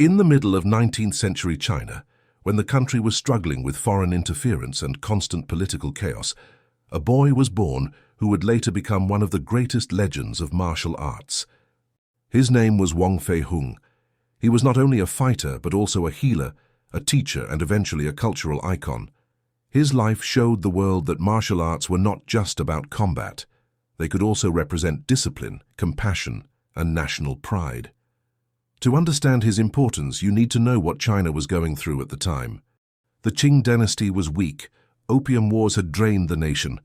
In the middle of 19th century China, when the country was struggling with foreign interference and constant political chaos, a boy was born who would later become one of the greatest legends of martial arts. His name was Wong Fei-hung. He was not only a fighter but also a healer, a teacher, and eventually a cultural icon. His life showed the world that martial arts were not just about combat. They could also represent discipline, compassion, and national pride. To understand his importance, you need to know what China was going through at the time. The Qing dynasty was weak, opium wars had drained the nation,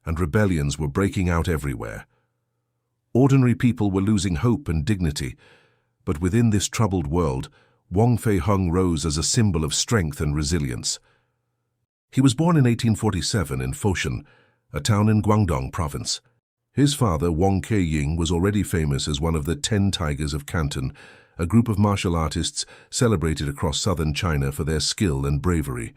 and rebellions were breaking out everywhere. Ordinary people were losing hope and dignity, but within this troubled world, Wong Fei-hung rose as a symbol of strength and resilience. He was born in 1847 in Foshan, a town in Guangdong province. His father, Wong Fei-hung, was already famous as one of the 10 Tigers of Canton, a group of martial artists celebrated across southern China for their skill and bravery.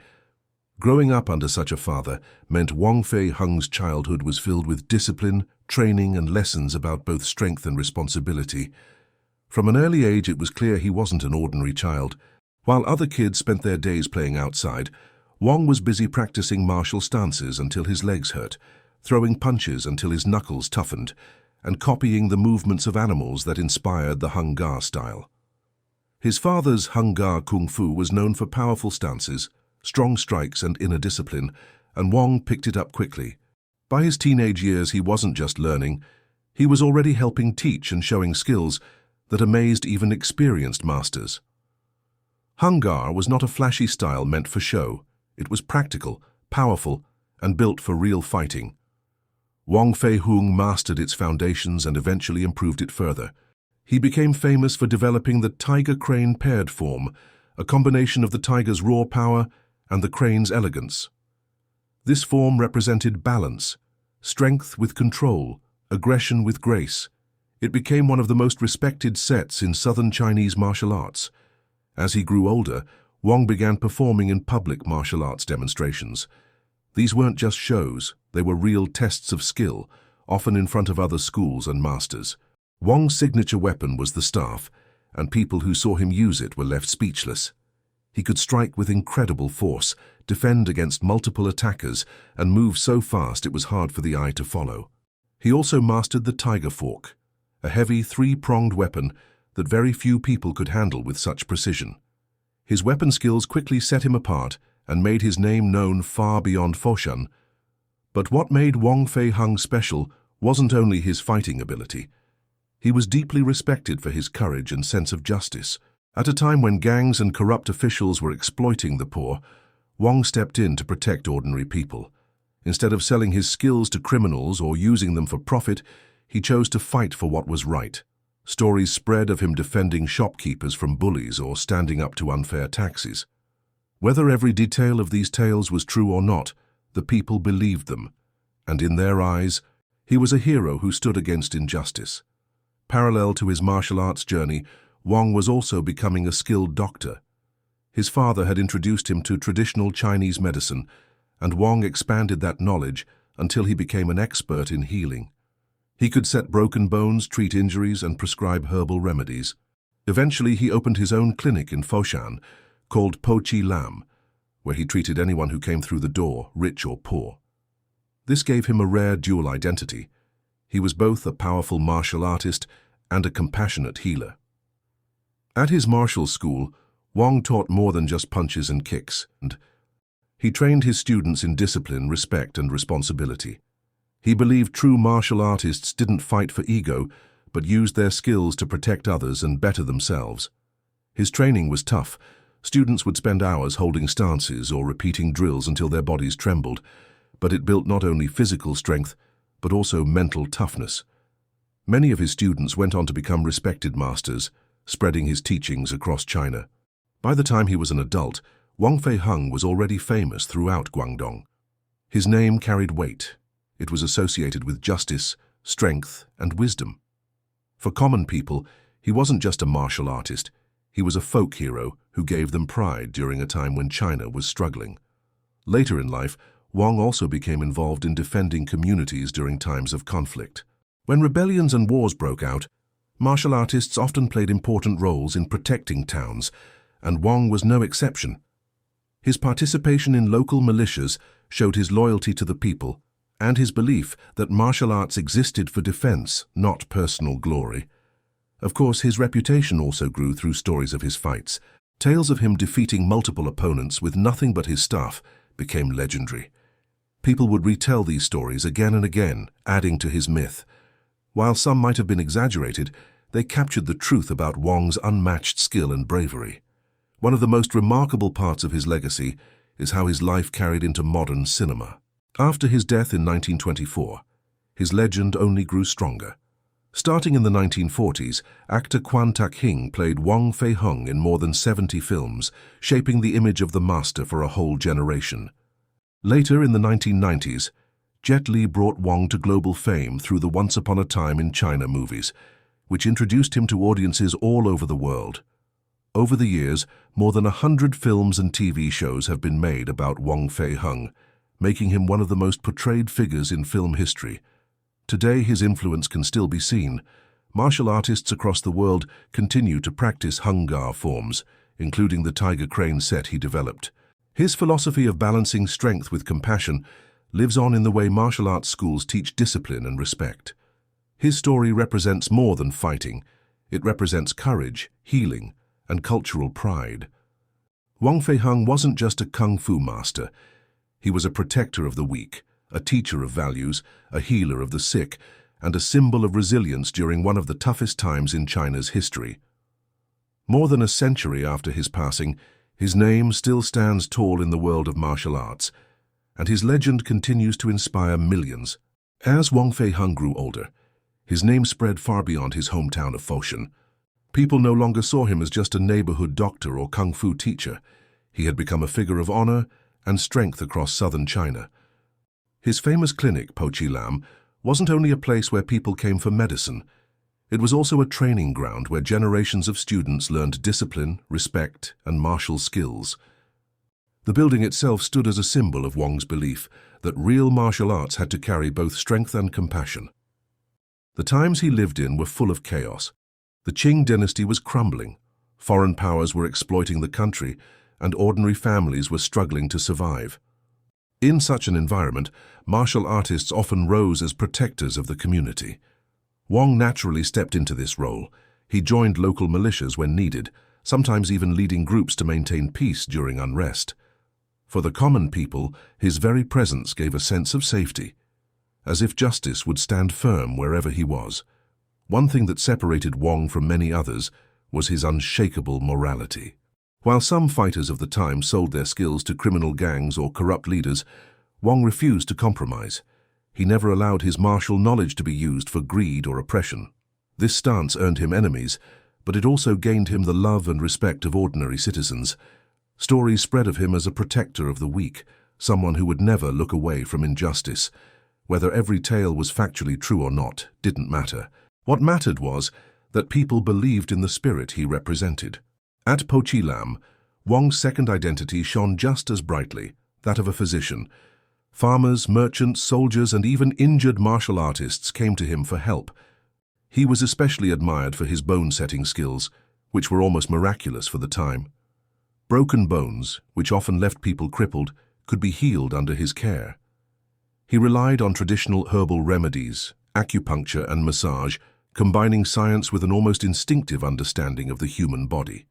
Growing up under such a father meant Wong Fei-hung's childhood was filled with discipline, training, and lessons about both strength and responsibility. From an early age, it was clear he wasn't an ordinary child. While other kids spent their days playing outside, Wong was busy practicing martial stances until his legs hurt, throwing punches until his knuckles toughened, and copying the movements of animals that inspired the Hungar style. His father's Hungar kung fu was known for powerful stances, strong strikes, and inner discipline, and Wong picked it up quickly. By his teenage years, he wasn't just learning, he was already helping teach and showing skills that amazed even experienced masters. Hungar was not a flashy style meant for show. It was practical, powerful, and built for real fighting. Wong Fei-hung mastered its foundations and eventually improved it further. He became famous for developing the tiger crane paired form, a combination of the tiger's raw power and the crane's elegance. This form represented balance, strength with control, aggression with grace. It became one of the most respected sets in southern Chinese martial arts. As he grew older, Wong began performing in public martial arts demonstrations. These weren't just shows, they were real tests of skill, often in front of other schools and masters. Wong's signature weapon was the staff, and people who saw him use it were left speechless. He could strike with incredible force, defend against multiple attackers, and move so fast it was hard for the eye to follow. He also mastered the tiger fork, a heavy 3-pronged weapon that very few people could handle with such precision. His weapon skills quickly set him apart and made his name known far beyond Foshan. But what made Wong Fei-hung special wasn't only his fighting ability. He was deeply respected for his courage and sense of justice. At a time when gangs and corrupt officials were exploiting the poor, Wong stepped in to protect ordinary people. Instead of selling his skills to criminals or using them for profit, he chose to fight for what was right. Stories spread of him defending shopkeepers from bullies or standing up to unfair taxes. Whether every detail of these tales was true or not, the people believed them, and in their eyes, he was a hero who stood against injustice. Parallel to his martial arts journey, Wong was also becoming a skilled doctor. His father had introduced him to traditional Chinese medicine, and Wong expanded that knowledge until he became an expert in healing. He could set broken bones, treat injuries, and prescribe herbal remedies. Eventually, he opened his own clinic in Foshan, called Po Chi Lam, where he treated anyone who came through the door, rich or poor. This gave him a rare dual identity. He was both a powerful martial artist and a compassionate healer. At his martial school, Wong taught more than just punches and kicks, and he trained his students in discipline, respect, and responsibility. He believed true martial artists didn't fight for ego, but used their skills to protect others and better themselves. His training was tough. Students would spend hours holding stances or repeating drills until their bodies trembled, but it built not only physical strength, but also mental toughness. Many of his students went on to become respected masters, spreading his teachings across China. By the time he was an adult, Wong Fei-hung was already famous throughout Guangdong. His name carried weight. It was associated with justice, strength, and wisdom. For common people, he wasn't just a martial artist. He was a folk hero who gave them pride during a time when China was struggling. Later in life, Wong also became involved in defending communities during times of conflict. When rebellions and wars broke out, Martial artists often played important roles in protecting towns, and Wong was no exception. His participation in local militias showed his loyalty to the people and his belief that martial arts existed for defense, not personal glory. Of course, his reputation also grew through stories of his fights. Tales of him defeating multiple opponents with nothing but his staff became legendary. People would retell these stories again and again, adding to his myth. While some might have been exaggerated, they captured the truth about Wong's unmatched skill and bravery. One of the most remarkable parts of his legacy is how his life carried into modern cinema. After his death in 1924, his legend only grew stronger. Starting in the 1940s, actor Wong Fei-hung played Wong Fei-hung in more than 70 films, shaping the image of the master for a whole generation. Later, in the 1990s, Jet Li brought Wong to global fame through the Once Upon a Time in China movies, which introduced him to audiences all over the world. Over the years, more than 100 films and TV shows have been made about Wong Fei-hung, making him one of the most portrayed figures in film history. Today, his influence can still be seen. Martial artists across the world continue to practice Hungar forms, including the tiger crane set he developed. His philosophy of balancing strength with compassion lives on in the way martial arts schools teach discipline and respect. His story represents more than fighting. It represents courage, healing, and cultural pride. Wong Fei-hung wasn't just a kung fu master. He was a protector of the weak, a teacher of values, a healer of the sick, and a symbol of resilience during one of the toughest times in China's history. More than a century after his passing, his name still stands tall in the world of martial arts, and his legend continues to inspire millions. As Wong Fei-hung grew older, his name spread far beyond his hometown of Foshan. People no longer saw him as just a neighborhood doctor or kung fu teacher. He had become a figure of honor and strength across southern China. His famous clinic, Po Chi Lam, wasn't only a place where people came for medicine. It was also a training ground where generations of students learned discipline, respect, and martial skills. The building itself stood as a symbol of Wong's belief that real martial arts had to carry both strength and compassion. The times he lived in were full of chaos. The Qing dynasty was crumbling, foreign powers were exploiting the country, and ordinary families were struggling to survive. In such an environment, martial artists often rose as protectors of the community. Wong naturally stepped into this role. He joined local militias when needed, sometimes even leading groups to maintain peace during unrest. For the common people, his very presence gave a sense of safety, as if justice would stand firm wherever he was. One thing that separated Wong from many others was his unshakable morality. While some fighters of the time sold their skills to criminal gangs or corrupt leaders, Wong refused to compromise. He never allowed his martial knowledge to be used for greed or oppression. This stance earned him enemies, but it also gained him the love and respect of ordinary citizens. Stories spread of him as a protector of the weak, someone who would never look away from injustice. Whether every tale was factually true or not didn't matter. What mattered was that people believed in the spirit he represented. At Po Chi Lam, Wong's second identity shone just as brightly, that of a physician. Farmers, merchants, soldiers, and even injured martial artists came to him for help. He was especially admired for his bone-setting skills, which were almost miraculous for the time. Broken bones, which often left people crippled, could be healed under his care. He relied on traditional herbal remedies, acupuncture and massage, combining science with an almost instinctive understanding of the human body.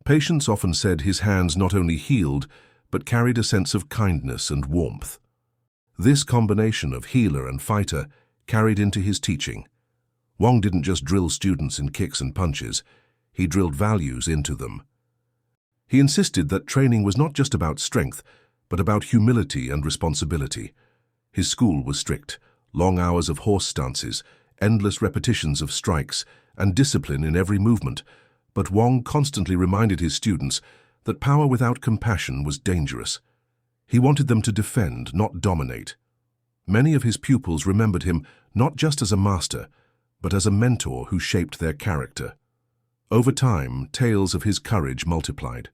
Patients often said his hands not only healed, but carried a sense of kindness and warmth. This combination of healer and fighter carried into his teaching. Wong didn't just drill students in kicks and punches, he drilled values into them. He insisted that training was not just about strength, but about humility and responsibility. His school was strict, long hours of horse stances, endless repetitions of strikes, and discipline in every movement. But Wong constantly reminded his students that power without compassion was dangerous. He wanted them to defend, not dominate. Many of his pupils remembered him not just as a master, but as a mentor who shaped their character. Over time, tales of his courage multiplied.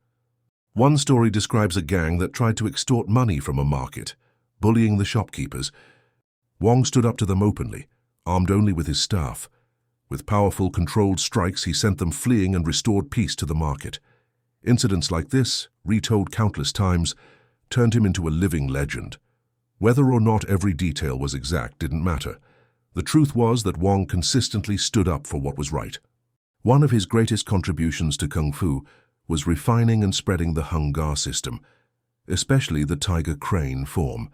One story describes a gang that tried to extort money from a market, bullying the shopkeepers. Wong stood up to them openly, armed only with his staff. With powerful, controlled strikes, he sent them fleeing and restored peace to the market. Incidents like this, retold countless times, turned him into a living legend. Whether or not every detail was exact didn't matter. The truth was that Wong consistently stood up for what was right. One of his greatest contributions to Kung Fu was refining and spreading the Hungar system, especially the tiger crane form.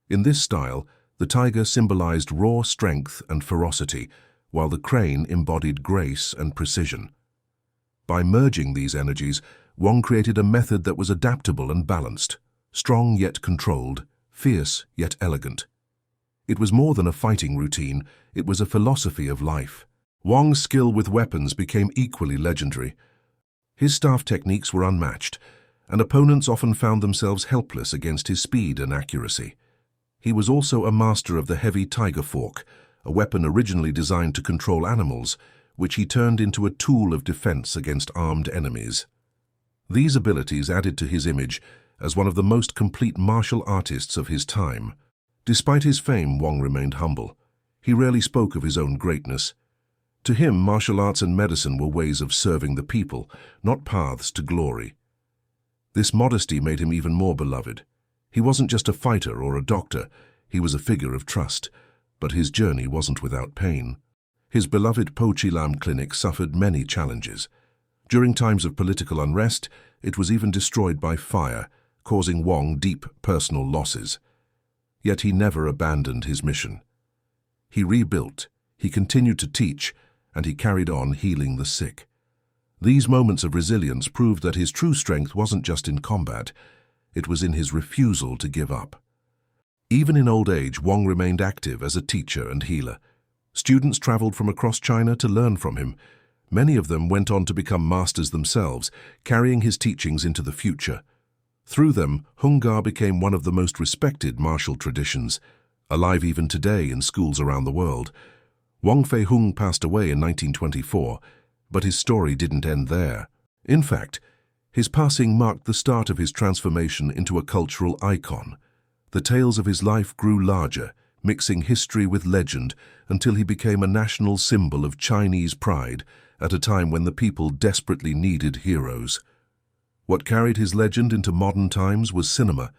In this style, the tiger symbolized raw strength and ferocity, while the crane embodied grace and precision. By merging these energies, Wong created a method that was adaptable and balanced, strong yet controlled, fierce yet elegant. It was more than a fighting routine, it was a philosophy of life. Wong's skill with weapons became equally legendary. His staff techniques were unmatched, and opponents often found themselves helpless against his speed and accuracy. He was also a master of the heavy tiger fork, a weapon originally designed to control animals, which he turned into a tool of defense against armed enemies. These abilities added to his image as one of the most complete martial artists of his time. Despite his fame, Wong remained humble. He rarely spoke of his own greatness. To him, martial arts and medicine were ways of serving the people, not paths to glory. This modesty made him even more beloved. He wasn't just a fighter or a doctor, he was a figure of trust. But his journey wasn't without pain. His beloved Po Chi Lam clinic suffered many challenges. During times of political unrest, it was even destroyed by fire, causing Wong deep personal losses. Yet he never abandoned his mission. He rebuilt, he continued to teach, and he carried on healing the sick. These moments of resilience proved that his true strength wasn't just in combat, it was in his refusal to give up. Even in old age, Wong remained active as a teacher and healer. Students traveled from across China to learn from him. Many of them went on to become masters themselves, carrying his teachings into the future. Through them, Hungar became one of the most respected martial traditions, alive even today in schools around the world. Wong Fei-hung passed away in 1924, but his story didn't end there. In fact, his passing marked the start of his transformation into a cultural icon. The tales of his life grew larger, mixing history with legend until he became a national symbol of Chinese pride at a time when the people desperately needed heroes. What carried his legend into modern times was cinema.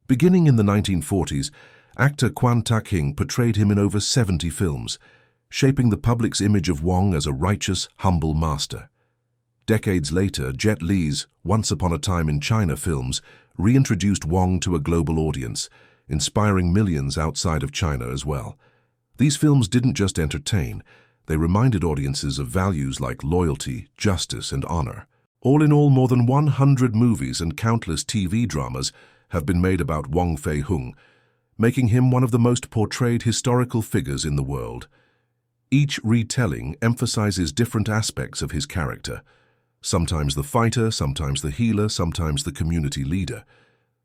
Beginning in the 1940s, actor Quan Tak-hing portrayed him in over 70 films, shaping the public's image of Wong as a righteous, humble master. Decades later, Jet Li's Once Upon a Time in China films reintroduced Wong to a global audience, inspiring millions outside of China as well. These films didn't just entertain, they reminded audiences of values like loyalty, justice, and honor. All in all, more than 100 movies and countless TV dramas have been made about Wong Fei-hung, making him one of the most portrayed historical figures in the world. Each retelling emphasizes different aspects of his character. Sometimes the fighter, sometimes the healer, sometimes the community leader.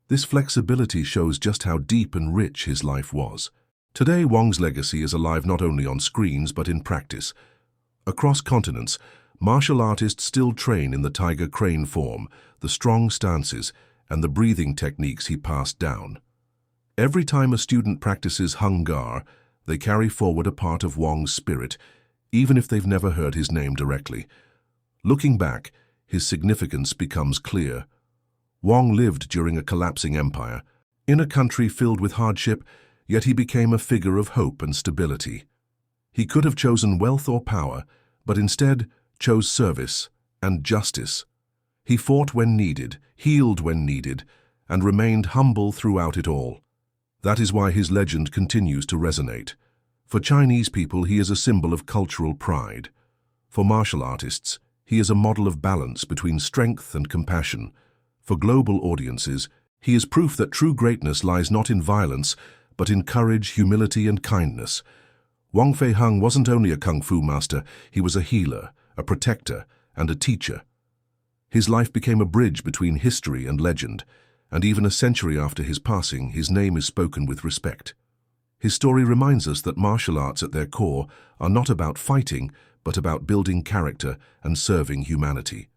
This flexibility shows just how deep and rich his life was. Today, Wong's legacy is alive not only on screens but in practice. Across continents, martial artists still train in the tiger crane form, the strong stances, and the breathing techniques he passed down. Every time a student practices Hungar, they carry forward a part of Wong's spirit, even if they've never heard his name directly. Looking back, his significance becomes clear. Wong lived during a collapsing empire, in a country filled with hardship, yet he became a figure of hope and stability. He could have chosen wealth or power, but instead chose service and justice. He fought when needed, healed when needed, and remained humble throughout it all. That is why his legend continues to resonate. For Chinese people, he is a symbol of cultural pride. For martial artists, he is a model of balance between strength and compassion. For global audiences, he is proof that true greatness lies not in violence, but in courage, humility, and kindness. Wong Fei-hung wasn't only a kung fu master, he was a healer, a protector, and a teacher. His life became a bridge between history and legend, and even a century after his passing, his name is spoken with respect. His story reminds us that martial arts at their core are not about fighting, but about building character and serving humanity.